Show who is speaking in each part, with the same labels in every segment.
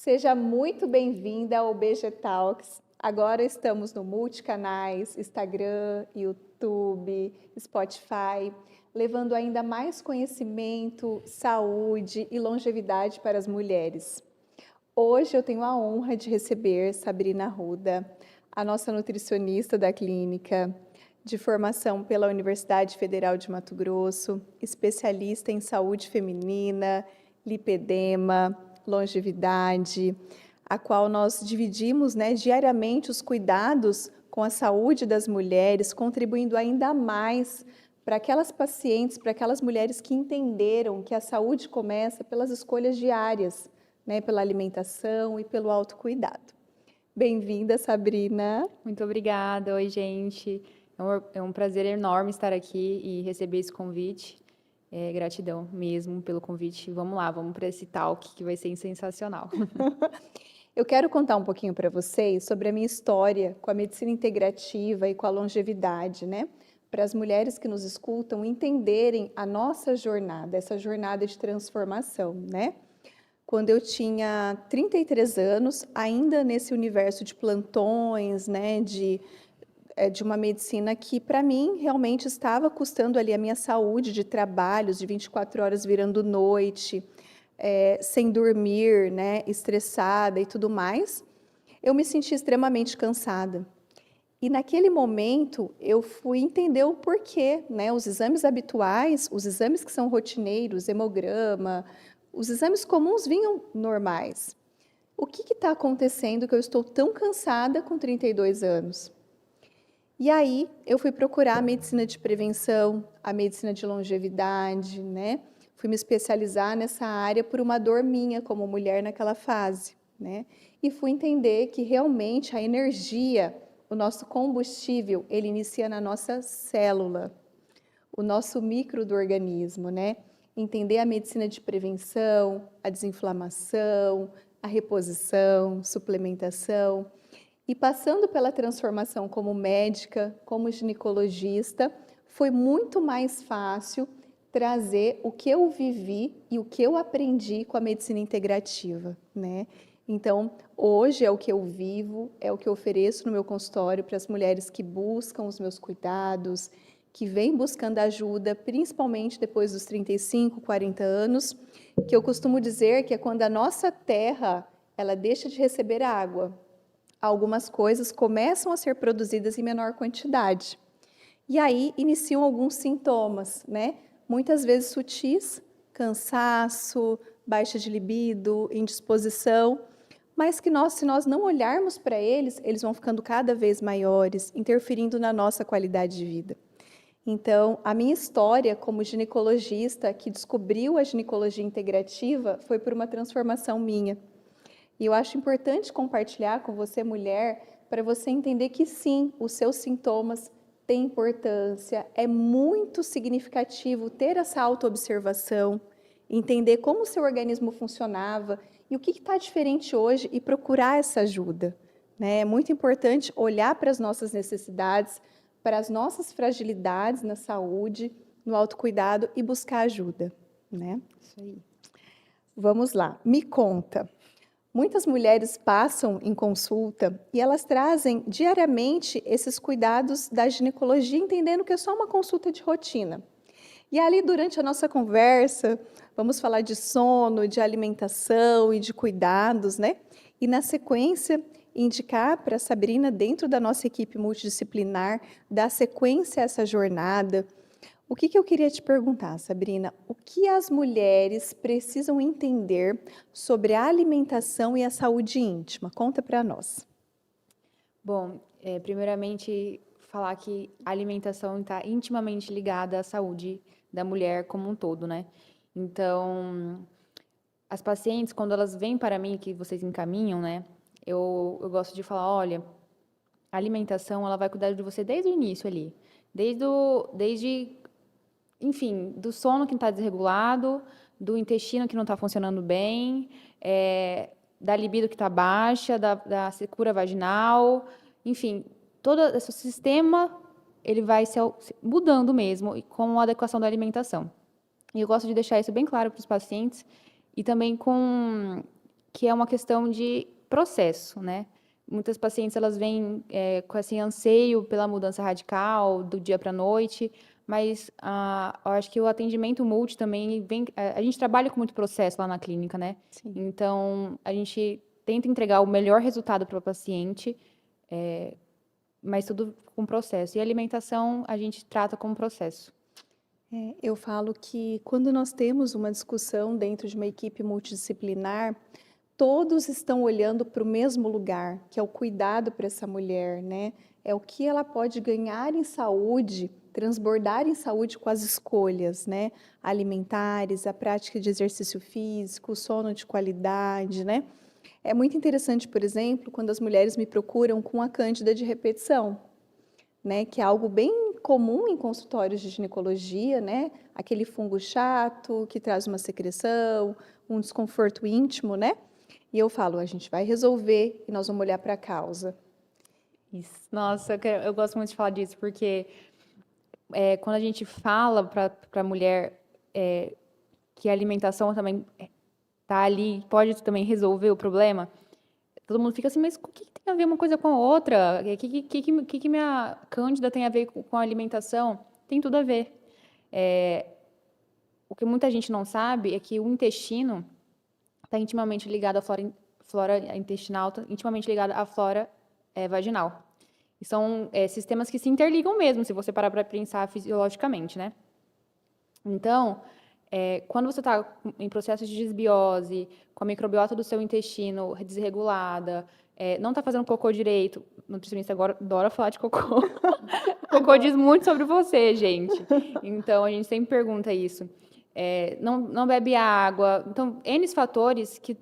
Speaker 1: Seja muito bem-vinda ao BG Talks. Agora estamos no multicanais, Instagram, YouTube, Spotify, levando ainda mais conhecimento, saúde e longevidade para as mulheres. Hoje eu tenho a honra de receber Sabrina Arruda, a nossa nutricionista da clínica, de formação pela Universidade Federal de Mato Grosso, especialista em saúde feminina, lipedema, longevidade, a qual nós dividimos, diariamente os cuidados com a saúde das mulheres, contribuindo ainda mais para aquelas pacientes, para aquelas mulheres que entenderam que a saúde começa pelas escolhas diárias, pela alimentação e pelo autocuidado. Bem-vinda, Sabrina.
Speaker 2: Muito obrigada. Oi, gente. É um prazer enorme estar aqui e receber esse convite. Gratidão mesmo pelo convite. Vamos lá, vamos para esse talk que vai ser sensacional.
Speaker 1: Eu quero contar um pouquinho para vocês sobre a minha história com a medicina integrativa e com a longevidade, Para as mulheres que nos escutam entenderem a nossa jornada, essa jornada de transformação, Quando eu tinha 33 anos, ainda nesse universo de plantões, de uma medicina que, para mim, realmente estava custando ali a minha saúde de trabalhos de 24 horas virando noite, sem dormir, estressada e tudo mais, eu me senti extremamente cansada. E naquele momento eu fui entender o porquê, Os exames habituais, os exames que são rotineiros, hemograma, os exames comuns vinham normais. O que está acontecendo que eu estou tão cansada com 32 anos? E aí eu fui procurar a medicina de prevenção, a medicina de longevidade, Fui me especializar nessa área por uma dor minha como mulher naquela fase, E fui entender que realmente a energia, o nosso combustível, ele inicia na nossa célula, o nosso micro do organismo, Entender a medicina de prevenção, a desinflamação, a reposição, suplementação. E passando pela transformação como médica, como ginecologista, foi muito mais fácil trazer o que eu vivi e o que eu aprendi com a medicina integrativa, Então, hoje é o que eu vivo, é o que eu ofereço no meu consultório para as mulheres que buscam os meus cuidados, que vêm buscando ajuda, principalmente depois dos 35, 40 anos, que eu costumo dizer que é quando a nossa terra, ela deixa de receber água, algumas coisas começam a ser produzidas em menor quantidade. E aí iniciam alguns sintomas, Muitas vezes sutis, cansaço, baixa de libido, indisposição, mas que se nós não olharmos para eles, eles vão ficando cada vez maiores, interferindo na nossa qualidade de vida. Então, a minha história como ginecologista que descobriu a ginecologia integrativa foi por uma transformação minha. E eu acho importante compartilhar com você, mulher, para você entender que sim, os seus sintomas têm importância, é muito significativo ter essa autoobservação, entender como o seu organismo funcionava e o que está diferente hoje e procurar essa ajuda. É muito importante olhar para as nossas necessidades, para as nossas fragilidades na saúde, no autocuidado e buscar ajuda.
Speaker 2: Isso aí.
Speaker 1: Vamos lá, me conta. Muitas mulheres passam em consulta e elas trazem diariamente esses cuidados da ginecologia, entendendo que é só uma consulta de rotina. E ali, durante a nossa conversa, vamos falar de sono, de alimentação e de cuidados, E na sequência, indicar para a Sabrina, dentro da nossa equipe multidisciplinar, dar sequência a essa jornada. O que eu queria te perguntar, Sabrina? O que as mulheres precisam entender sobre a alimentação e a saúde íntima? Conta para nós.
Speaker 2: Bom, primeiramente, falar que a alimentação está intimamente ligada à saúde da mulher como um todo, Então, as pacientes, quando elas vêm para mim, que vocês encaminham, eu gosto de falar, olha, a alimentação, ela vai cuidar de você desde o início ali. Enfim, do sono que está desregulado, do intestino que não está funcionando bem, da libido que está baixa, da secura vaginal, enfim, todo esse sistema ele vai se mudando mesmo com a adequação da alimentação. E eu gosto de deixar isso bem claro para os pacientes e também com que é uma questão de processo, né? Muitas pacientes, elas vêm com esse anseio pela mudança radical, do dia para a noite, mas eu acho que o atendimento multi também vem... A gente trabalha com muito processo lá na clínica, né?
Speaker 1: Sim.
Speaker 2: Então, a gente tenta entregar o melhor resultado para o paciente, mas tudo com processo. E a alimentação, a gente trata como processo.
Speaker 1: Eu falo que quando nós temos uma discussão dentro de uma equipe multidisciplinar, todos estão olhando para o mesmo lugar, que é o cuidado para essa mulher, né? É o que ela pode ganhar em saúde, transbordar em saúde com as escolhas, né? Alimentares, a prática de exercício físico, sono de qualidade, né? É muito interessante, por exemplo, quando as mulheres me procuram com a cândida de repetição, né? Que é algo bem comum em consultórios de ginecologia, né? Aquele fungo chato que traz uma secreção, um desconforto íntimo, né? E eu falo, a gente vai resolver e nós vamos olhar para a causa.
Speaker 2: Isso. Nossa, eu gosto muito de falar disso, porque quando a gente fala para a mulher que a alimentação também tá ali, pode também resolver o problema, todo mundo fica assim, mas o que tem a ver uma coisa com a outra? O que minha cândida tem a ver com a alimentação? Tem tudo a ver. O que muita gente não sabe é que o intestino está intimamente ligado à flora intestinal, tá intimamente ligado à flora vaginal. E são sistemas que se interligam mesmo, se você parar para pensar fisiologicamente, né? Então, quando você está em processo de desbiose, com a microbiota do seu intestino desregulada, não está fazendo cocô direito, o nutricionista agora adora falar de cocô. Cocô diz muito sobre você, gente. Então, a gente sempre pergunta isso. Não bebe água. Então, N fatores que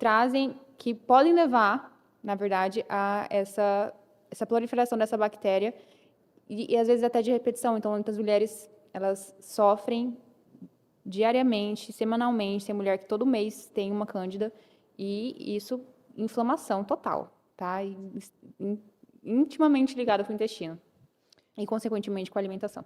Speaker 2: podem levar, na verdade, a essa proliferação dessa bactéria e às vezes até de repetição. Então, muitas mulheres, elas sofrem diariamente, semanalmente. Tem mulher que todo mês tem uma cândida e isso, inflamação total, tá? Intimamente ligada com o intestino e, consequentemente, com a alimentação.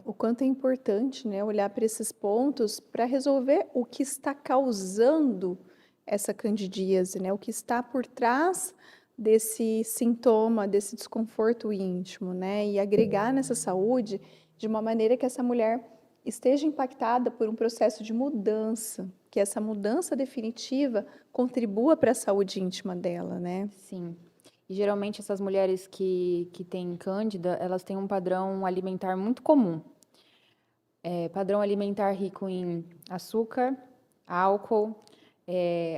Speaker 1: O quanto é importante, né, olhar para esses pontos para resolver o que está causando essa candidíase, né, o que está por trás desse sintoma, desse desconforto íntimo, né, e agregar nessa saúde de uma maneira que essa mulher esteja impactada por um processo de mudança, que essa mudança definitiva contribua para a saúde íntima dela, né?
Speaker 2: Sim. E geralmente essas mulheres que têm cândida, elas têm um padrão alimentar muito comum. Padrão alimentar rico em açúcar, álcool,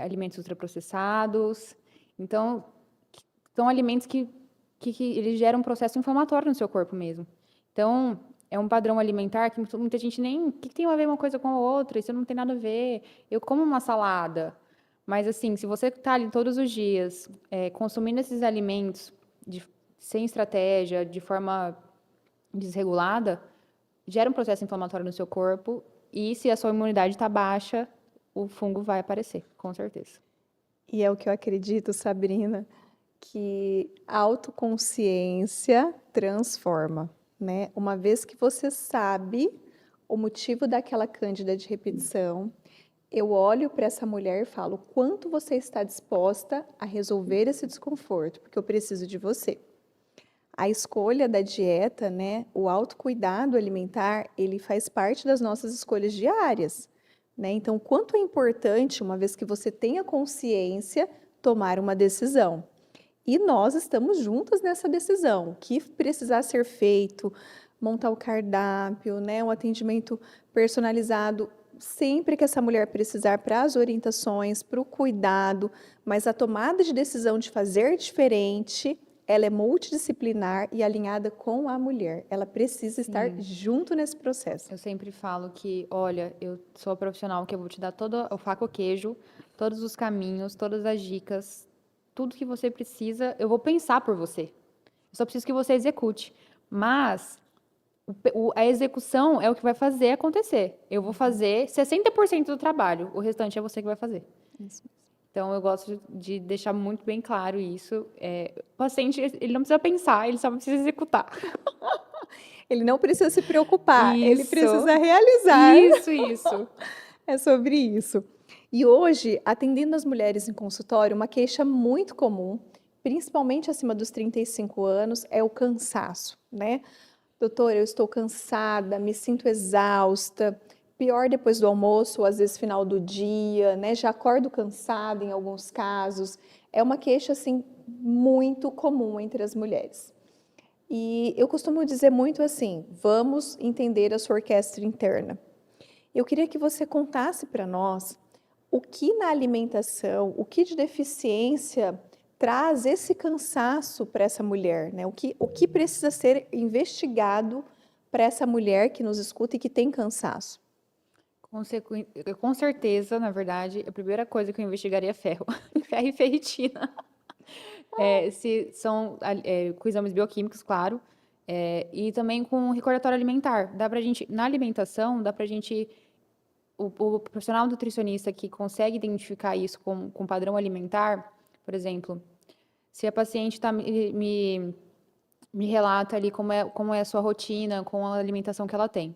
Speaker 2: alimentos ultraprocessados. Então, são alimentos que eles geram um processo inflamatório no seu corpo mesmo. Então, é um padrão alimentar que muita gente nem... O que tem a ver uma coisa com a outra? Isso não tem nada a ver. Eu como uma salada. Mas, assim, se você está ali todos os dias consumindo esses alimentos sem estratégia, de forma desregulada, gera um processo inflamatório no seu corpo e, se a sua imunidade está baixa, o fungo vai aparecer, com certeza.
Speaker 1: E é o que eu acredito, Sabrina, que a autoconsciência transforma, né? Uma vez que você sabe o motivo daquela cândida de repetição, eu olho para essa mulher e falo, quanto você está disposta a resolver esse desconforto, porque eu preciso de você. A escolha da dieta, né, o autocuidado alimentar, ele faz parte das nossas escolhas diárias, né? Então, quanto é importante, uma vez que você tenha consciência, tomar uma decisão. E nós estamos juntas nessa decisão, o que precisar ser feito, montar o cardápio, né, um atendimento personalizado, sempre que essa mulher precisar para as orientações, para o cuidado, mas a tomada de decisão de fazer diferente, ela é multidisciplinar e alinhada com a mulher. Ela precisa estar junto nesse processo.
Speaker 2: Eu sempre falo que, olha, eu sou a profissional que eu vou te dar todo o faca o queijo, todos os caminhos, todas as dicas, tudo que você precisa, eu vou pensar por você. Eu só preciso que você execute. Mas a execução é o que vai fazer acontecer. Eu vou fazer 60% do trabalho, o restante é você que vai fazer.
Speaker 1: Isso.
Speaker 2: Então, eu gosto de deixar muito bem claro isso. O paciente, ele não precisa pensar, ele só precisa executar.
Speaker 1: Ele não precisa se preocupar, ele
Speaker 2: Isso.
Speaker 1: precisa realizar.
Speaker 2: Isso.
Speaker 1: É sobre isso. E hoje, atendendo as mulheres em consultório, uma queixa muito comum, principalmente acima dos 35 anos, é o cansaço, né? Doutora, eu estou cansada, me sinto exausta, pior depois do almoço, ou às vezes final do dia, né? Já acordo cansada em alguns casos. É uma queixa, assim, muito comum entre as mulheres. E eu costumo dizer muito assim: vamos entender a sua orquestra interna. Eu queria que você contasse para nós o que na alimentação, o que de deficiência traz esse cansaço para essa mulher, né? O que precisa ser investigado para essa mulher que nos escuta e que tem cansaço?
Speaker 2: Com certeza, na verdade, a primeira coisa que eu investigaria é ferro. Ferro e ferritina. Se são com exames bioquímicos, claro, e também com recordatório alimentar. Dá pra gente, na alimentação, dá pra gente, o profissional nutricionista que consegue identificar isso com padrão alimentar, por exemplo, se a paciente me relata ali como é a sua rotina com a alimentação que ela tem.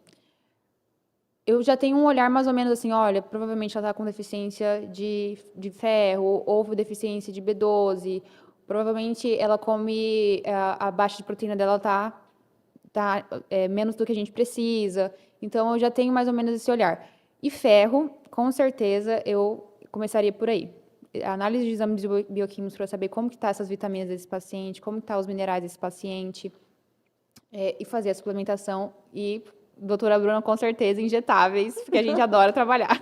Speaker 2: Eu já tenho um olhar mais ou menos assim, olha, provavelmente ela está com deficiência de ferro, ou deficiência de B12, provavelmente ela come, a baixa de proteína dela tá menos do que a gente precisa, então eu já tenho mais ou menos esse olhar. E ferro, com certeza, eu começaria por aí. Análise de exames bioquímicos para saber como que tá essas vitaminas desse paciente, como que tá os minerais desse paciente, e fazer a suplementação e doutora Bruna, com certeza, injetáveis, porque a gente adora trabalhar.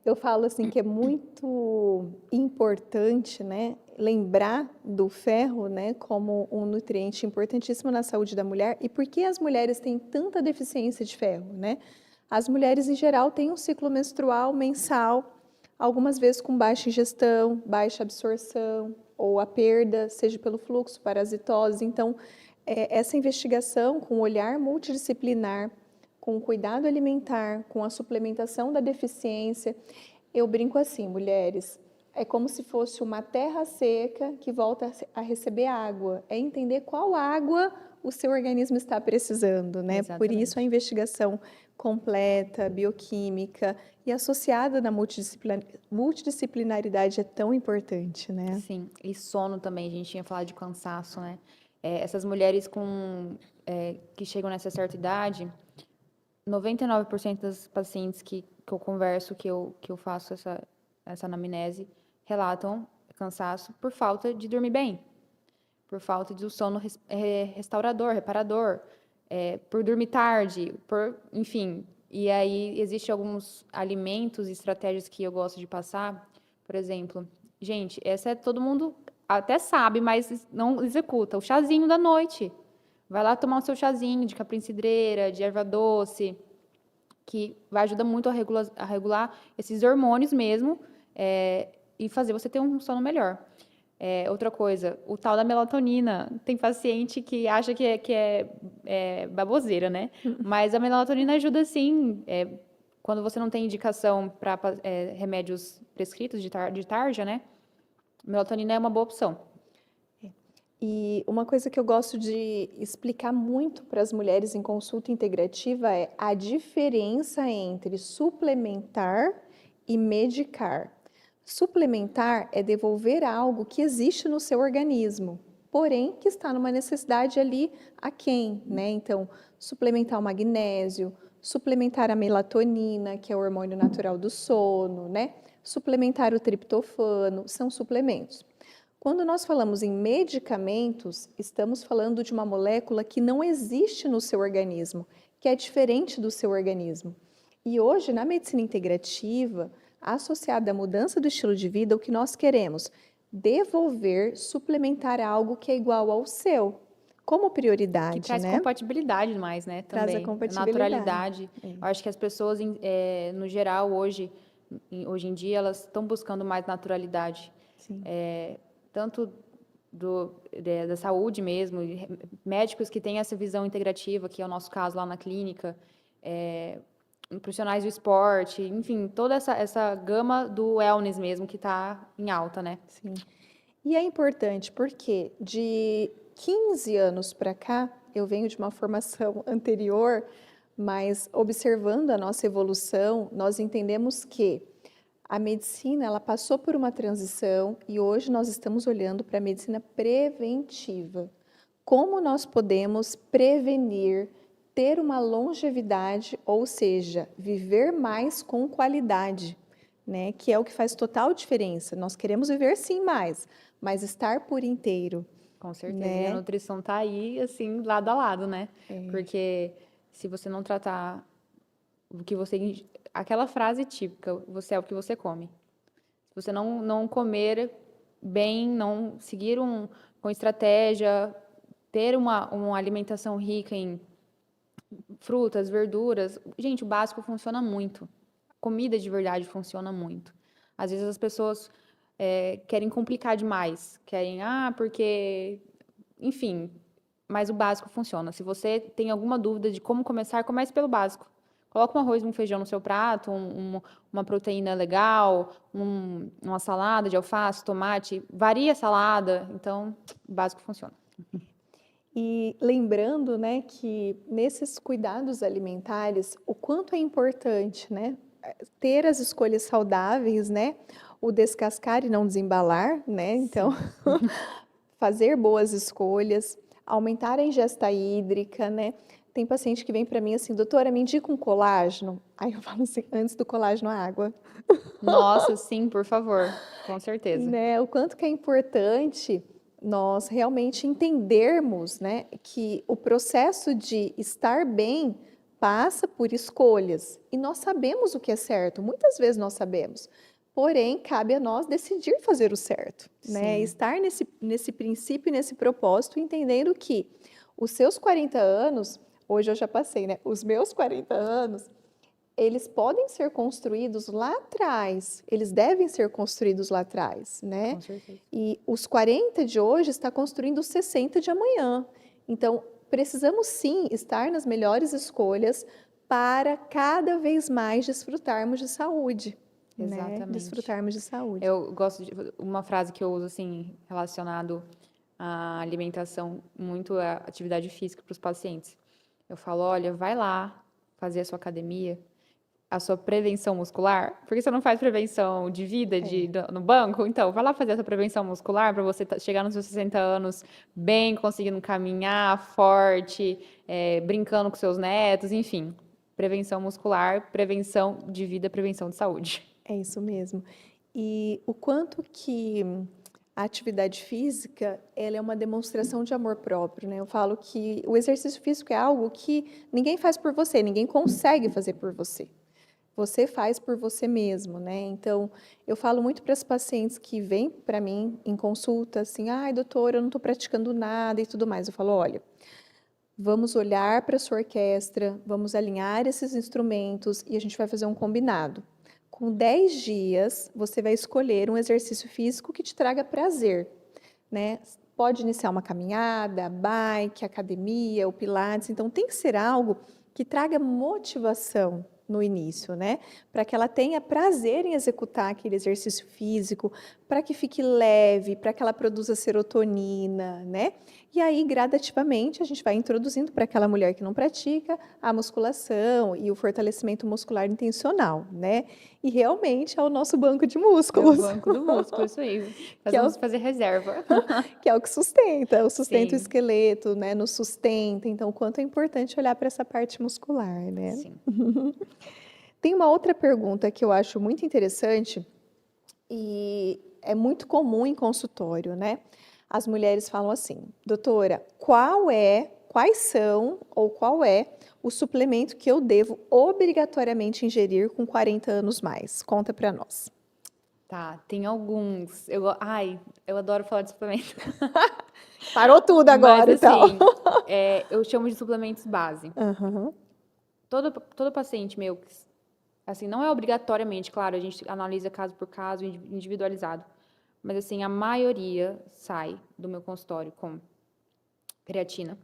Speaker 1: Eu falo assim que é muito importante, né, lembrar do ferro, né, como um nutriente importantíssimo na saúde da mulher. E por que as mulheres têm tanta deficiência de ferro, né? As mulheres em geral têm um ciclo menstrual mensal, algumas vezes com baixa ingestão, baixa absorção ou a perda, seja pelo fluxo, parasitose. Então, essa investigação com olhar multidisciplinar, com o cuidado alimentar, com a suplementação da deficiência. Eu brinco assim, mulheres, é como se fosse uma terra seca que volta a receber água. É entender qual água o seu organismo está precisando, né? Por isso a
Speaker 2: Exatamente.
Speaker 1: investigação completa, bioquímica e associada na multidisciplinaridade é tão importante, né?
Speaker 2: Sim, e sono também, a gente tinha falado de cansaço, né? Essas mulheres que chegam nessa certa idade, 99% das pacientes que eu converso, que eu faço essa anamnese, relatam cansaço por falta de dormir bem, por falta de um sono restaurador, reparador, por dormir tarde, enfim. E aí, existem alguns alimentos e estratégias que eu gosto de passar, por exemplo, gente, essa todo mundo até sabe, mas não executa, o chazinho da noite. Vai lá tomar o seu chazinho de caprim-cidreira, de erva doce, que vai ajudar muito a regular esses hormônios mesmo, e fazer você ter um sono melhor. Outra coisa, o tal da melatonina. Tem paciente que acha que é baboseira, né? Mas a melatonina ajuda sim. Quando você não tem indicação para remédios prescritos de tarja, né? Melatonina é uma boa opção.
Speaker 1: E uma coisa que eu gosto de explicar muito para as mulheres em consulta integrativa é a diferença entre suplementar e medicar. Suplementar é devolver algo que existe no seu organismo, porém que está numa necessidade ali aquém, né? Então, suplementar o magnésio, suplementar a melatonina, que é o hormônio natural do sono, né? Suplementar o triptofano, são suplementos. Quando nós falamos em medicamentos, estamos falando de uma molécula que não existe no seu organismo, que é diferente do seu organismo. E hoje, na medicina integrativa, associada à mudança do estilo de vida, o que nós queremos? Devolver, suplementar algo que é igual ao seu, como
Speaker 2: Que
Speaker 1: prioridade,
Speaker 2: traz
Speaker 1: né?
Speaker 2: compatibilidade mais, né?
Speaker 1: Traz a
Speaker 2: Também. A
Speaker 1: compatibilidade.
Speaker 2: naturalidade. Eu acho que as pessoas, no geral, hoje em dia, elas estão buscando mais naturalidade.
Speaker 1: Sim.
Speaker 2: Tanto da saúde mesmo, e médicos que têm essa visão integrativa, que é o nosso caso lá na clínica, profissionais do esporte, enfim, toda essa gama do wellness mesmo que está em alta, né?
Speaker 1: Sim. E é importante porque de 15 anos para cá, eu venho de uma formação anterior, Mas observando a nossa evolução, nós entendemos que a medicina, ela passou por uma transição e hoje nós estamos olhando para a medicina preventiva. Como nós podemos prevenir, ter uma longevidade, ou seja, viver mais com qualidade, né? Que é o que faz total diferença. Nós queremos viver sim mais, mas estar por inteiro,
Speaker 2: Com certeza. E a
Speaker 1: né?
Speaker 2: nutrição tá aí, assim, lado a lado, né?
Speaker 1: É,
Speaker 2: Porque se você não tratar o que você. Aquela frase típica, você é o que você come. Se você não comer bem, não seguir com estratégia, ter uma alimentação rica em frutas, verduras, gente, o básico funciona muito. Comida de verdade funciona muito. Às vezes as pessoas querem complicar demais, querem, porque, enfim, mas o básico funciona. Se você tem alguma dúvida de como começar, comece pelo básico. Coloca um arroz e um feijão no seu prato, uma proteína legal, uma salada de alface, tomate, varia a salada, então o básico funciona.
Speaker 1: E lembrando, né, que nesses cuidados alimentares, o quanto é importante, né, ter as escolhas saudáveis, né, o descascar e não desembalar, né, então
Speaker 2: Sim.
Speaker 1: fazer boas escolhas, aumentar a ingesta hídrica, né. Tem paciente que vem para mim assim, doutora, me indica um colágeno. Aí eu falo assim, antes do colágeno, a água.
Speaker 2: Nossa, sim, por favor, com certeza.
Speaker 1: Né, o quanto que é importante nós realmente entendermos, né, que o processo de estar bem passa por escolhas e nós sabemos o que é certo, muitas vezes nós sabemos, porém cabe a nós decidir fazer o certo, né,
Speaker 2: Sim,
Speaker 1: estar nesse princípio e nesse propósito, entendendo que os seus 40 anos, hoje eu já passei, né, os meus 40 anos, eles podem ser construídos lá atrás, eles devem ser construídos lá atrás, né?
Speaker 2: com certeza.
Speaker 1: E os 40 de hoje está construindo os 60 de amanhã. Então, precisamos sim estar nas melhores escolhas para cada vez mais desfrutarmos de saúde, né?
Speaker 2: Exatamente.
Speaker 1: Desfrutarmos de saúde.
Speaker 2: Eu gosto de uma frase que eu uso assim, relacionado à alimentação, muito à atividade física para os pacientes. Eu falo, olha, vai lá fazer a sua academia, a sua prevenção muscular. Por que você não faz prevenção de vida
Speaker 1: É,
Speaker 2: no banco? Então, vai lá fazer essa prevenção muscular para você chegar nos seus 60 anos bem, conseguindo caminhar forte, brincando com seus netos, enfim. Prevenção muscular, prevenção de vida, prevenção de saúde.
Speaker 1: é isso mesmo. E o quanto que a atividade física, ela é uma demonstração de amor próprio, né? Eu falo que o exercício físico é algo que ninguém faz por você, ninguém consegue fazer por você. Você faz por você mesmo, né? Então, eu falo muito para as pacientes que vêm para mim em consulta, assim, ai, doutora, eu não estou praticando nada e tudo mais. Eu falo, olha, vamos olhar para a sua orquestra, vamos alinhar esses instrumentos e a gente vai fazer um combinado. Com 10 dias, você vai escolher um exercício físico que te traga prazer, né? Pode iniciar uma caminhada, bike, academia, o pilates. Então, tem que ser algo que traga motivação no início, né? Para que ela tenha prazer em executar aquele exercício físico, para que fique leve, para que ela produza serotonina, né? E aí, gradativamente, a gente vai introduzindo para aquela mulher que não pratica a musculação e o fortalecimento muscular intencional, né? E realmente é o nosso banco de
Speaker 2: É o
Speaker 1: músculos,
Speaker 2: banco do músculo, isso aí. Nós
Speaker 1: que é o
Speaker 2: vamos fazer reserva.
Speaker 1: que é o que sustenta o
Speaker 2: Sim,
Speaker 1: esqueleto, né? Nos sustenta. Então, o quanto é importante olhar para essa parte muscular, né?
Speaker 2: sim.
Speaker 1: Tem uma outra pergunta que eu acho muito interessante e é muito comum em consultório, né? As mulheres falam assim, doutora, quais são ou qual é o suplemento que eu devo obrigatoriamente ingerir com 40 anos mais? Conta para nós.
Speaker 2: Tá, tem alguns. Eu adoro falar de suplemento.
Speaker 1: Parou tudo
Speaker 2: Mas
Speaker 1: agora, então.
Speaker 2: assim, eu chamo de suplementos base.
Speaker 1: Aham,
Speaker 2: Todo paciente meu, assim, não é obrigatoriamente, claro, a gente analisa caso por caso, individualizado. Mas assim, a maioria sai do meu consultório com creatina,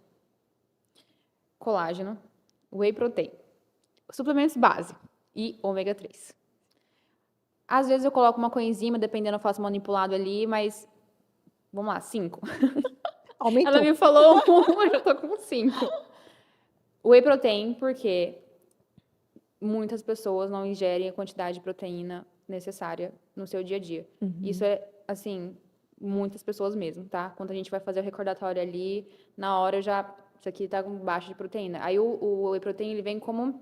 Speaker 2: colágeno, whey protein, suplementos base e ômega 3. Às vezes eu coloco uma coenzima, dependendo, eu faço manipulado ali, mas vamos lá, 5. Ela
Speaker 1: aumentou.
Speaker 2: me falou um, eu já tô com 5. O whey protein, porque muitas pessoas não ingerem a quantidade de proteína necessária no seu dia a dia. Isso é, assim, muitas pessoas mesmo, tá? Quando a gente vai fazer o recordatório ali, na hora já, isso aqui tá com baixo de proteína. Aí o whey protein, ele vem como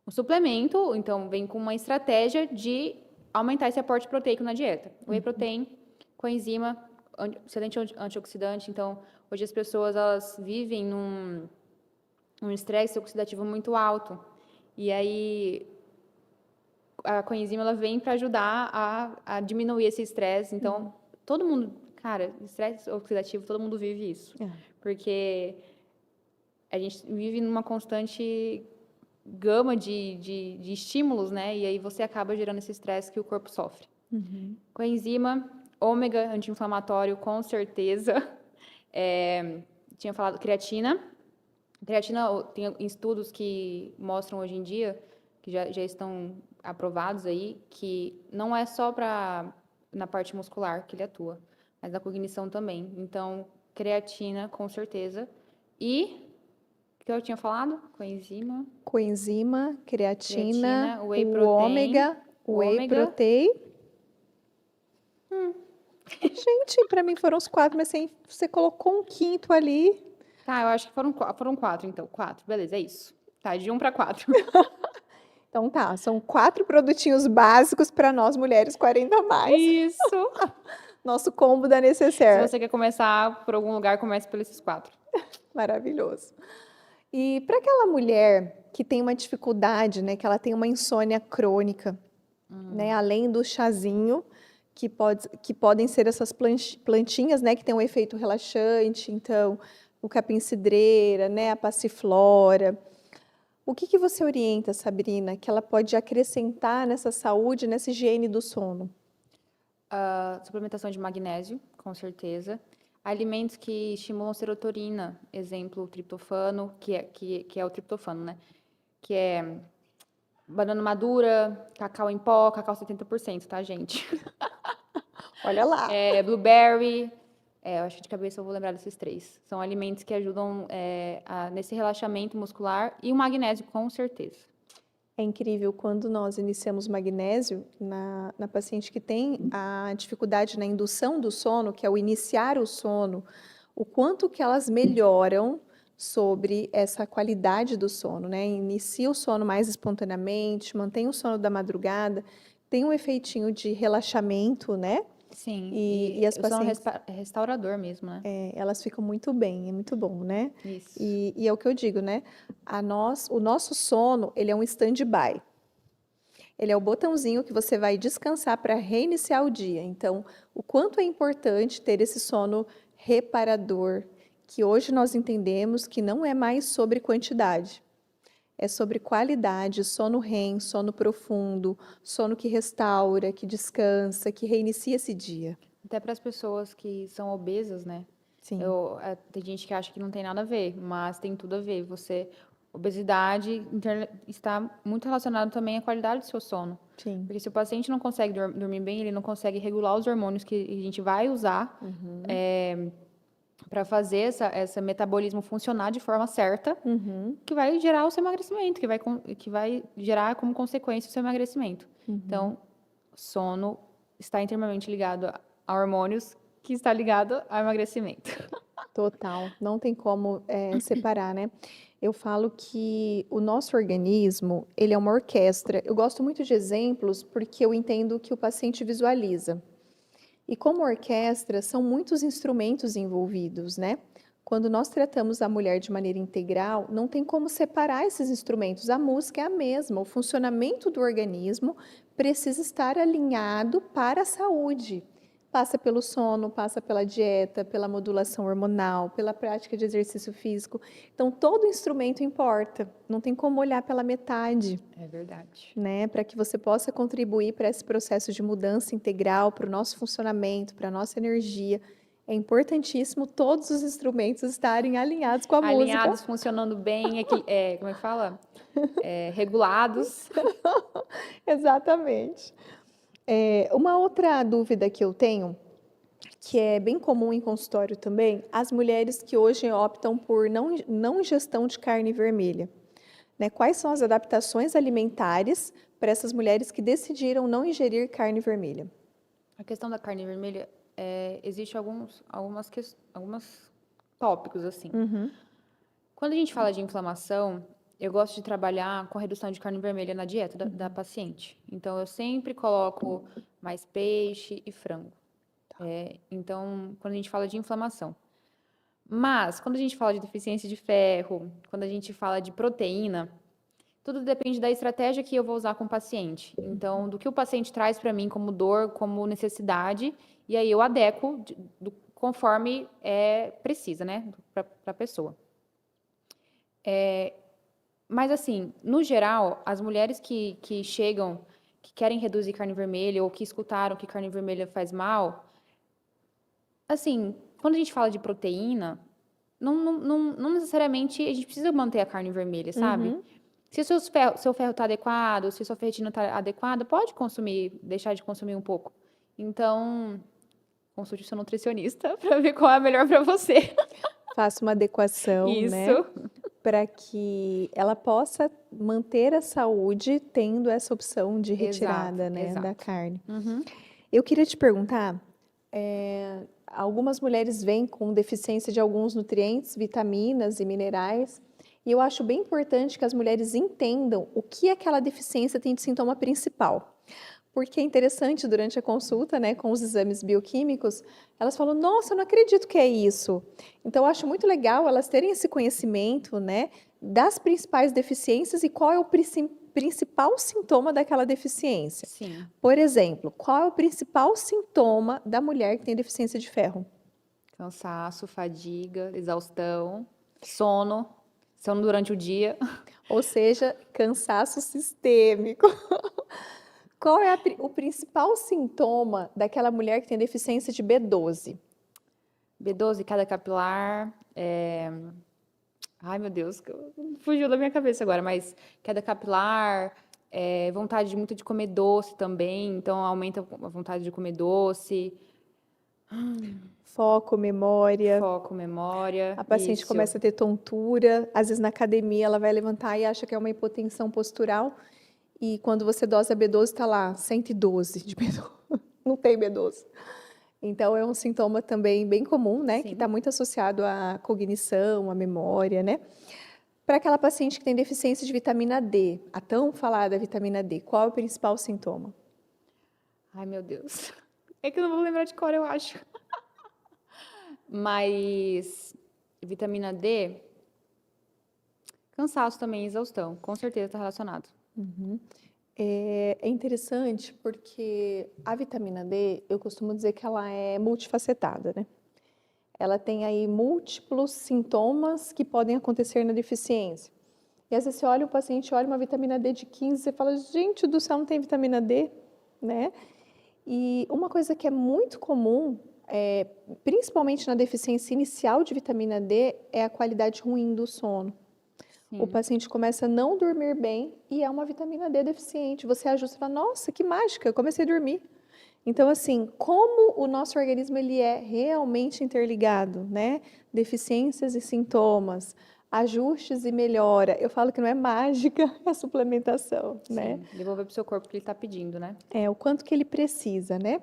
Speaker 2: um suplemento, então vem com uma estratégia de aumentar esse aporte proteico na dieta. O whey protein, coenzima, excelente antioxidante, então hoje as pessoas, elas vivem um estresse oxidativo muito alto. E aí, a coenzima ela vem para ajudar a diminuir esse estresse. Então, todo mundo, cara, estresse oxidativo, todo mundo vive isso. Porque a gente vive numa constante gama de estímulos, né? E aí você acaba gerando esse estresse que o corpo sofre. Coenzima, ômega, anti-inflamatório, com certeza. Tinha falado creatina. Creatina, tem estudos que mostram hoje em dia, que já estão aprovados aí, que não é só na parte muscular que ele atua, mas na cognição também. Então, creatina, com certeza. E, o que eu tinha falado?
Speaker 1: Coenzima, creatina,
Speaker 2: whey
Speaker 1: o
Speaker 2: protein,
Speaker 1: ômega, o whey
Speaker 2: ômega.
Speaker 1: protein. Gente, para mim foram os 4, mas você colocou um quinto ali.
Speaker 2: Tá, eu acho que foram 4, então. 4, beleza, é isso. Tá, de 1 para 4.
Speaker 1: Então tá, são 4 produtinhos básicos para nós mulheres 40 a mais.
Speaker 2: Isso!
Speaker 1: Nosso combo da
Speaker 2: Se
Speaker 1: Necessaire.
Speaker 2: você quer começar por algum lugar, comece por esses 4.
Speaker 1: Maravilhoso. E para aquela mulher que tem uma dificuldade, né, que ela tem uma insônia crônica, né, além do chazinho, que podem ser essas plantinhas, né, que tem um efeito relaxante, então, o capim-cidreira, né, a passiflora. O que você orienta, Sabrina, que ela pode acrescentar nessa saúde, nessa higiene do sono?
Speaker 2: Suplementação de magnésio, com certeza. Alimentos que estimulam serotonina, exemplo, o triptofano, que é o triptofano, né? Que é banana madura, cacau em pó, cacau 70%, tá, gente?
Speaker 1: Olha lá.
Speaker 2: Blueberry, eu acho que de cabeça eu vou lembrar desses 3. São alimentos que ajudam nesse relaxamento muscular e o magnésio, com certeza.
Speaker 1: É incrível quando nós iniciamos magnésio na paciente que tem a dificuldade na indução do sono, que é o iniciar o sono, o quanto que elas melhoram sobre essa qualidade do sono, né? Inicia o sono mais espontaneamente, mantém o sono da madrugada, tem um efeitinho de relaxamento, né?
Speaker 2: Sim,
Speaker 1: E as
Speaker 2: o sono
Speaker 1: pacientes,
Speaker 2: restaurador mesmo, né?
Speaker 1: elas ficam muito bem, é muito bom, né?
Speaker 2: Isso.
Speaker 1: E é o que eu digo, né? O nosso sono, ele é um stand-by. Ele é o botãozinho que você vai descansar para reiniciar o dia. Então, o quanto é importante ter esse sono reparador, que hoje nós entendemos que não é mais sobre quantidade, é sobre qualidade, sono REM, sono profundo, sono que restaura, que descansa, que reinicia esse dia.
Speaker 2: Até para as pessoas que são obesas, né?
Speaker 1: Sim.
Speaker 2: Tem gente que acha que não tem nada a ver, mas tem tudo a ver. Obesidade está muito relacionado também à qualidade do seu sono.
Speaker 1: Sim.
Speaker 2: Porque se o paciente não consegue dormir bem, ele não consegue regular os hormônios que a gente vai usar para fazer esse metabolismo funcionar de forma certa, que vai gerar o seu emagrecimento, que vai gerar como consequência o seu emagrecimento. Então, sono está intimamente ligado a hormônios, que está ligado ao emagrecimento.
Speaker 1: Total, não tem como separar, né? Eu falo que o nosso organismo, ele é uma orquestra. Eu gosto muito de exemplos porque eu entendo que o paciente visualiza. E como orquestra, são muitos instrumentos envolvidos, né? Quando nós tratamos a mulher de maneira integral, não tem como separar esses instrumentos. A música é a mesma, o funcionamento do organismo precisa estar alinhado para a saúde. Passa pelo sono, passa pela dieta, pela modulação hormonal, pela prática de exercício físico. Então, todo instrumento importa, não tem como olhar pela metade.
Speaker 2: É verdade.
Speaker 1: Né? Para que você possa contribuir para esse processo de mudança integral, para o nosso funcionamento, para a nossa energia. É importantíssimo todos os instrumentos estarem alinhados com a música.
Speaker 2: Alinhados, funcionando bem, como é que fala? Regulados.
Speaker 1: Exatamente. Uma outra dúvida que eu tenho, que é bem comum em consultório também, as mulheres que hoje optam por não ingestão de carne vermelha, né? Quais são as adaptações alimentares para essas mulheres que decidiram não ingerir carne vermelha?
Speaker 2: A questão da carne vermelha, existe algumas tópicos, assim.
Speaker 1: Uhum,
Speaker 2: Quando a gente fala de inflamação, eu gosto de trabalhar com a redução de carne vermelha na dieta da paciente. Então, eu sempre coloco mais peixe e frango. Então, quando a gente fala de inflamação. Mas, quando a gente fala de deficiência de ferro, quando a gente fala de proteína, tudo depende da estratégia que eu vou usar com o paciente. Então, do que o paciente traz para mim como dor, como necessidade, e aí eu adequo conforme precisa, né, para a pessoa. Mas, assim, no geral, as mulheres que chegam, que querem reduzir carne vermelha ou que escutaram que carne vermelha faz mal, assim, quando a gente fala de proteína, não necessariamente a gente precisa manter a carne vermelha, sabe?
Speaker 1: uhum.
Speaker 2: Se o seu ferro está adequado, se a sua ferritina está adequada, pode consumir, deixar de consumir um pouco. Então, consulte o seu nutricionista para ver qual é a melhor para você.
Speaker 1: Faça uma adequação, né?
Speaker 2: Isso.
Speaker 1: Para que ela possa manter a saúde tendo essa opção de
Speaker 2: Exato,
Speaker 1: retirada, né, da
Speaker 2: exato.
Speaker 1: carne.
Speaker 2: Uhum.
Speaker 1: Eu queria te perguntar, algumas mulheres vêm com deficiência de alguns nutrientes, vitaminas e minerais, e eu acho bem importante que as mulheres entendam o que aquela deficiência tem de sintoma principal. Porque é interessante, durante a consulta, né, com os exames bioquímicos, elas falam, nossa, eu não acredito que é isso. Então, eu acho muito legal elas terem esse conhecimento, né, das principais deficiências e qual é o principal sintoma daquela deficiência.
Speaker 2: Sim.
Speaker 1: Por exemplo, qual é o principal sintoma da mulher que tem deficiência de ferro?
Speaker 2: Cansaço, fadiga, exaustão, sono, sono durante o dia.
Speaker 1: Ou seja, cansaço sistêmico. Qual é o principal sintoma daquela mulher que tem deficiência de B12?
Speaker 2: B12, queda capilar. Ai, meu Deus, fugiu da minha cabeça agora, mas queda capilar, vontade muito de comer doce também, então aumenta a vontade de comer doce,
Speaker 1: Foco, memória.
Speaker 2: foco, memória,
Speaker 1: A paciente
Speaker 2: isso.
Speaker 1: começa a ter tontura, às vezes na academia ela vai levantar e acha que é uma hipotensão postural, e quando você dosa B12 está lá 112 de B12, não tem B12. Então é um sintoma também bem comum, né, que está
Speaker 2: Sim.
Speaker 1: muito associado à cognição, à memória, né? Para aquela paciente que tem deficiência de vitamina D, a tão falada vitamina D, qual é o principal sintoma?
Speaker 2: Ai, meu Deus. É que eu não vou lembrar de cor, eu acho. Mas vitamina D, cansaço também, exaustão, com certeza está relacionado.
Speaker 1: É interessante porque a vitamina D, eu costumo dizer que ela é multifacetada, né? Ela tem aí múltiplos sintomas que podem acontecer na deficiência. E às vezes você olha o paciente, olha uma vitamina D de 15, você fala, gente do céu, não tem vitamina D, né? E uma coisa que é muito comum, principalmente na deficiência inicial de vitamina D, é a qualidade ruim do sono. O
Speaker 2: Sim,
Speaker 1: paciente começa a não dormir bem e é uma vitamina D deficiente. Você ajusta e fala, nossa, que mágica, eu comecei a dormir. Então, assim, como o nosso organismo ele é realmente interligado, né? Deficiências e sintomas, ajustes e melhora. Eu falo que não é mágica, é suplementação, né?
Speaker 2: sim. Devolver para o seu corpo o que ele está pedindo, né?
Speaker 1: É o quanto que ele precisa, né?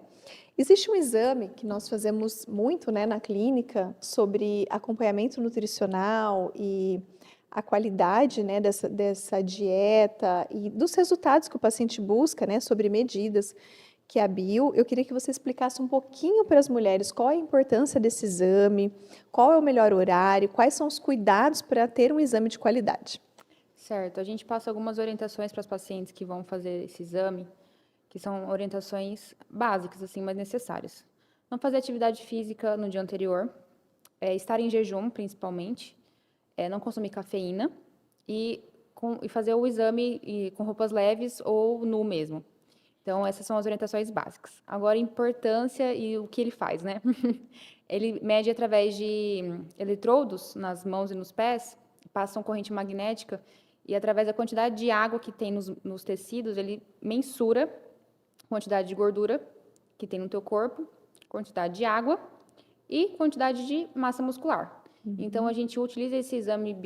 Speaker 1: Existe um exame que nós fazemos muito, né, na clínica sobre acompanhamento nutricional e a qualidade, né, dessa dieta e dos resultados que o paciente busca, né, sobre medidas, que é a bio. Eu queria que você explicasse um pouquinho para as mulheres qual é a importância desse exame, qual é o melhor horário, quais são os cuidados para ter um exame de qualidade.
Speaker 2: Certo. A gente passa algumas orientações para as pacientes que vão fazer esse exame, que são orientações básicas, assim, mas necessárias. Não fazer atividade física no dia anterior, estar em jejum, principalmente, não consumir cafeína e, e fazer o exame com roupas leves ou nu mesmo. Então, essas são as orientações básicas. Agora, a importância e o que ele faz, né? Ele mede através de eletrodos nas mãos e nos pés, passam corrente magnética e através da quantidade de água que tem nos tecidos, ele mensura a quantidade de gordura que tem no teu corpo, quantidade de água e quantidade de massa muscular. Então, a gente utiliza esse exame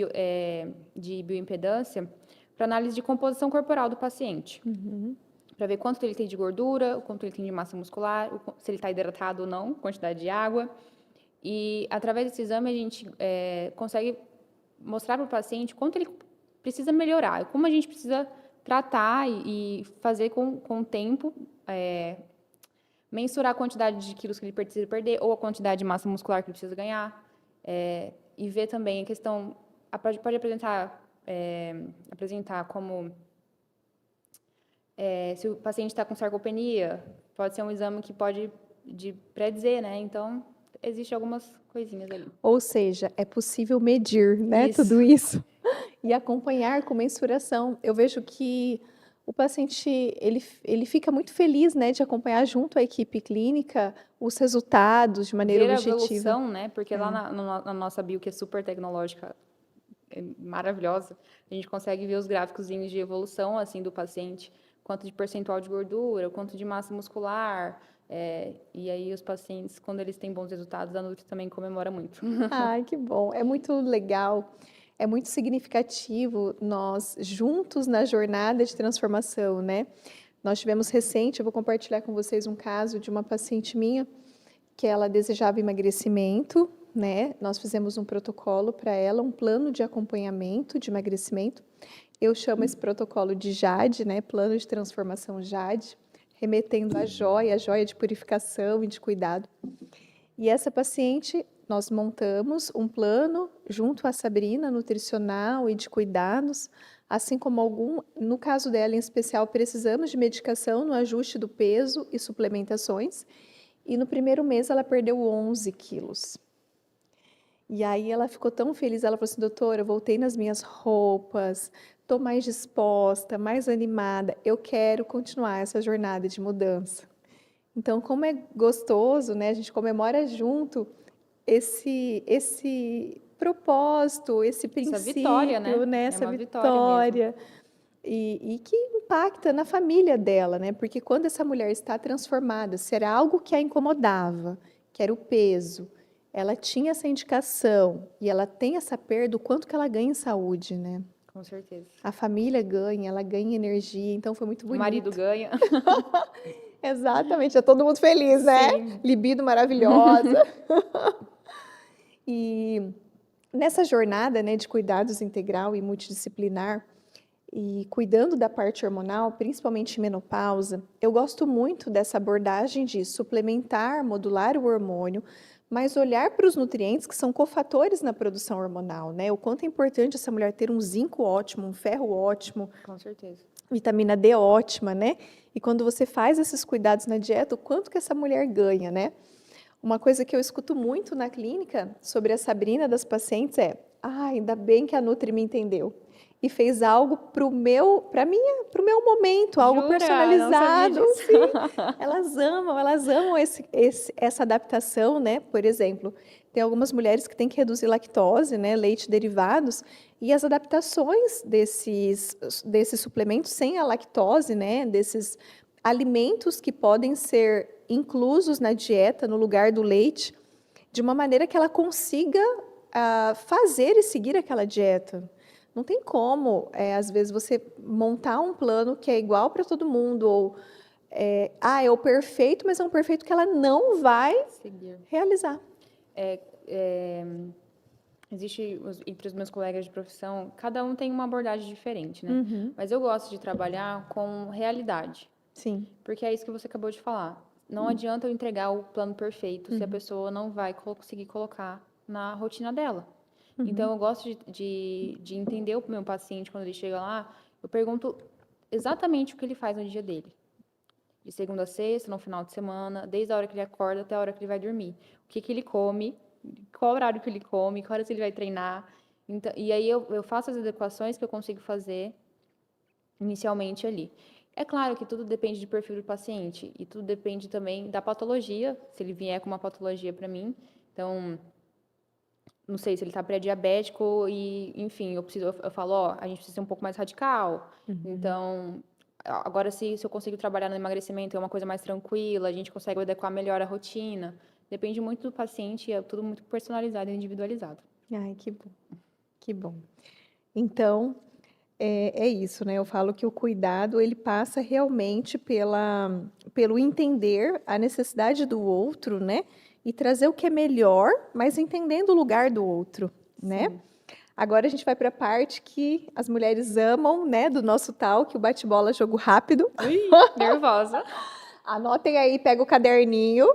Speaker 2: de bioimpedância para análise de composição corporal do paciente. Para ver quanto ele tem de gordura, o quanto ele tem de massa muscular, se ele está hidratado ou não, quantidade de água. E, através desse exame, a gente consegue mostrar para o paciente quanto ele precisa melhorar, como a gente precisa tratar e fazer com o tempo, mensurar a quantidade de quilos que ele precisa perder ou a quantidade de massa muscular que ele precisa ganhar, e ver também a questão, pode apresentar como se o paciente está com sarcopenia, pode ser um exame que pode predizer, né? Então, existem algumas coisinhas ali.
Speaker 1: Ou seja, é possível medir, né,
Speaker 2: Isso.
Speaker 1: tudo isso e acompanhar com mensuração. Eu vejo que o paciente, ele fica muito feliz, né, de acompanhar junto à equipe clínica os resultados de maneira
Speaker 2: Ver a
Speaker 1: objetiva.
Speaker 2: evolução, né? Porque lá na nossa bio, que é super tecnológica, maravilhosa, a gente consegue ver os gráficos de evolução, assim, do paciente, quanto de percentual de gordura, quanto de massa muscular, e aí os pacientes, quando eles têm bons resultados, a Nutri também comemora muito.
Speaker 1: Ai, que bom. É muito legal, é muito significativo nós juntos na jornada de transformação, né? Nós tivemos recente, eu vou compartilhar com vocês um caso de uma paciente minha que ela desejava emagrecimento, né? Nós fizemos um protocolo para ela, um plano de acompanhamento de emagrecimento. Eu chamo esse protocolo de JAD, né? Plano de transformação JAD, remetendo à joia, a joia de purificação e de cuidado. E essa paciente, nós montamos um plano junto à Sabrina, nutricional e de cuidados, assim como no caso dela em especial, precisamos de medicação no ajuste do peso e suplementações. E no primeiro mês ela perdeu 11 quilos. E aí ela ficou tão feliz, ela falou assim, doutora, eu voltei nas minhas roupas, estou mais disposta, mais animada, eu quero continuar essa jornada de mudança. Então, como é gostoso, né? A gente comemora junto esse propósito, esse princípio,
Speaker 2: Essa vitória, né?
Speaker 1: Essa
Speaker 2: uma vitória mesmo.
Speaker 1: E que impacta na família dela, né? Porque quando essa mulher está transformada, se era algo que a incomodava, que era o peso, ela tinha essa indicação e ela tem essa perda, o quanto que ela ganha em saúde, né?
Speaker 2: Com certeza.
Speaker 1: A família ganha, ela ganha energia, então foi muito
Speaker 2: O
Speaker 1: bonito.
Speaker 2: marido ganha.
Speaker 1: Exatamente, é todo mundo feliz, né?
Speaker 2: Sim.
Speaker 1: Libido maravilhosa. E nessa jornada, né, de cuidados integral e multidisciplinar, e cuidando da parte hormonal, principalmente menopausa, eu gosto muito dessa abordagem de suplementar, modular o hormônio, mas olhar para os nutrientes que são cofatores na produção hormonal, né? O quanto é importante essa mulher ter um zinco ótimo, um ferro ótimo,
Speaker 2: Com certeza.
Speaker 1: vitamina D ótima, né? E quando você faz esses cuidados na dieta, o quanto que essa mulher ganha, né? Uma coisa que eu escuto muito na clínica sobre a Sabrina das pacientes é: ainda bem que a Nutri me entendeu e fez algo para o meu momento, algo
Speaker 2: Jura?
Speaker 1: personalizado.
Speaker 2: Não sabia disso.
Speaker 1: Sim, elas amam essa adaptação, né? Por exemplo, tem algumas mulheres que têm que reduzir lactose, né? Leite derivados, e as adaptações desses suplementos sem a lactose, né? Desses alimentos que podem ser inclusos na dieta, no lugar do leite, de uma maneira que ela consiga fazer e seguir aquela dieta. Não tem como, às vezes, você montar um plano que é igual para todo mundo, ou é o perfeito, mas é um perfeito que ela não vai
Speaker 2: Seguir.
Speaker 1: realizar.
Speaker 2: Existe, entre os meus colegas de profissão, cada um tem uma abordagem diferente, né?
Speaker 1: Uhum.
Speaker 2: Mas eu gosto de trabalhar com realidade.
Speaker 1: Sim.
Speaker 2: Porque é isso que você acabou de falar. Não adianta eu entregar o plano perfeito se a pessoa não vai conseguir colocar na rotina dela. Então, eu gosto de entender o meu paciente quando ele chega lá. Eu pergunto exatamente o que ele faz no dia dele. De segunda a sexta, no final de semana, desde a hora que ele acorda até a hora que ele vai dormir. O que ele come, qual horário que ele come, qual hora ele vai treinar. Então, e aí eu faço as adequações que eu consigo fazer inicialmente ali. É claro que tudo depende do perfil do paciente e tudo depende também da patologia, se ele vier com uma patologia para mim. Então, não sei se ele está pré-diabético e, enfim, eu falo, a gente precisa ser um pouco mais radical. Então, Agora, se eu consigo trabalhar no emagrecimento, é uma coisa mais tranquila, a gente consegue adequar melhor a rotina. Depende muito do paciente, é tudo muito personalizado e individualizado.
Speaker 1: Ai, que bom, que bom. Então, é isso, né? Eu falo que o cuidado, ele passa realmente pelo entender a necessidade do outro, né? E trazer o que é melhor, mas entendendo o lugar do outro, né?
Speaker 2: Sim.
Speaker 1: Agora a gente vai para a parte que as mulheres amam, né? Do nosso tal, que o bate-bola é jogo rápido.
Speaker 2: Ui, nervosa.
Speaker 1: Anotem aí, pega o caderninho.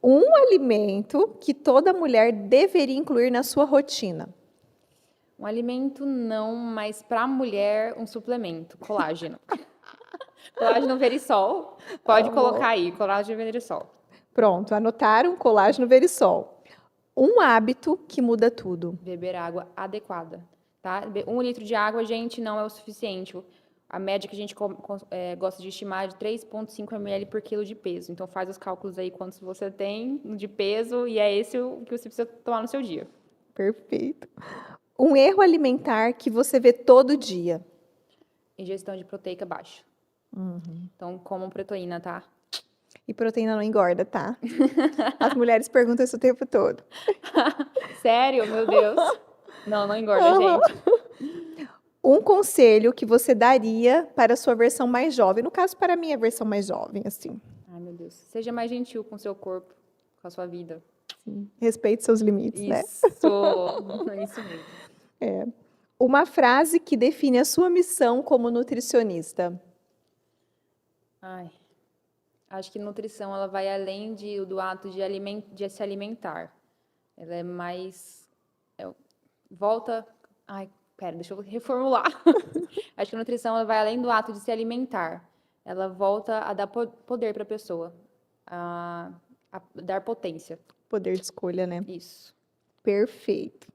Speaker 1: Um alimento que toda mulher deveria incluir na sua rotina.
Speaker 2: Um alimento não, mas para a mulher, um suplemento, colágeno. Colágeno verisol, pode
Speaker 1: Amo.
Speaker 2: colocar aí, colágeno verisol.
Speaker 1: Pronto, anotaram colágeno verisol. Um hábito que muda tudo.
Speaker 2: Beber água adequada, tá? 1 litro de água, gente, não é o suficiente. A média que a gente gosta de estimar é de 3,5 ml por quilo de peso. Então, faz os cálculos aí quantos você tem de peso e é esse o que você precisa tomar no seu dia.
Speaker 1: Perfeito. Um erro alimentar que você vê todo dia.
Speaker 2: Ingestão de proteica baixa. Então, comam proteína, tá?
Speaker 1: E proteína não engorda, tá? As mulheres perguntam isso o tempo todo.
Speaker 2: Sério? Meu Deus. Não, não engorda, gente.
Speaker 1: Um conselho que você daria para a sua versão mais jovem. No caso, para a minha versão mais jovem, assim.
Speaker 2: Ai, meu Deus. Seja mais gentil com o seu corpo, com a sua vida.
Speaker 1: Respeite seus limites, né?
Speaker 2: Isso mesmo.
Speaker 1: Uma frase que define a sua missão como nutricionista.
Speaker 2: Ai, acho que nutrição ela vai além do ato de se alimentar. Ela é mais volta. Ai, pera, deixa eu reformular. Acho que a nutrição ela vai além do ato de se alimentar. Ela volta a dar poder para a pessoa, a dar potência.
Speaker 1: Poder de escolha, né?
Speaker 2: Isso.
Speaker 1: Perfeito.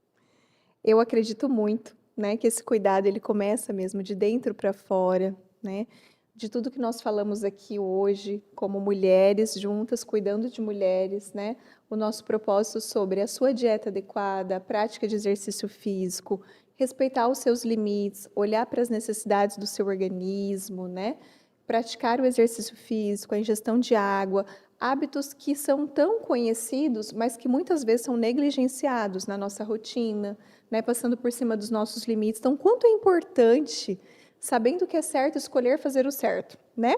Speaker 1: Eu acredito muito, né, que esse cuidado ele começa mesmo de dentro para fora, né? De tudo que nós falamos aqui hoje, como mulheres juntas, cuidando de mulheres, né? O nosso propósito sobre a sua dieta adequada, a prática de exercício físico, respeitar os seus limites, olhar para as necessidades do seu organismo, né? Praticar o exercício físico, a ingestão de água, hábitos que são tão conhecidos, mas que muitas vezes são negligenciados na nossa rotina, né? Passando por cima dos nossos limites. Então, quanto é importante, sabendo que é certo, escolher fazer o certo, né?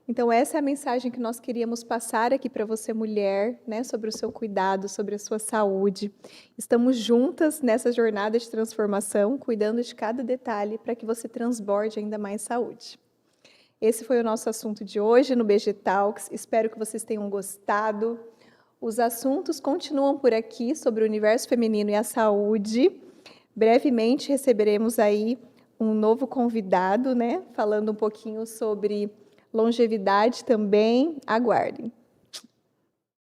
Speaker 1: Então, essa é a mensagem que nós queríamos passar aqui para você, mulher, né? Sobre o seu cuidado, sobre a sua saúde. Estamos juntas nessa jornada de transformação, cuidando de cada detalhe para que você transborde ainda mais saúde. Esse foi o nosso assunto de hoje no BG Talks. Espero que vocês tenham gostado. Os assuntos continuam por aqui sobre o universo feminino e a saúde. Brevemente receberemos aí um novo convidado, né? Falando um pouquinho sobre longevidade também. Aguardem.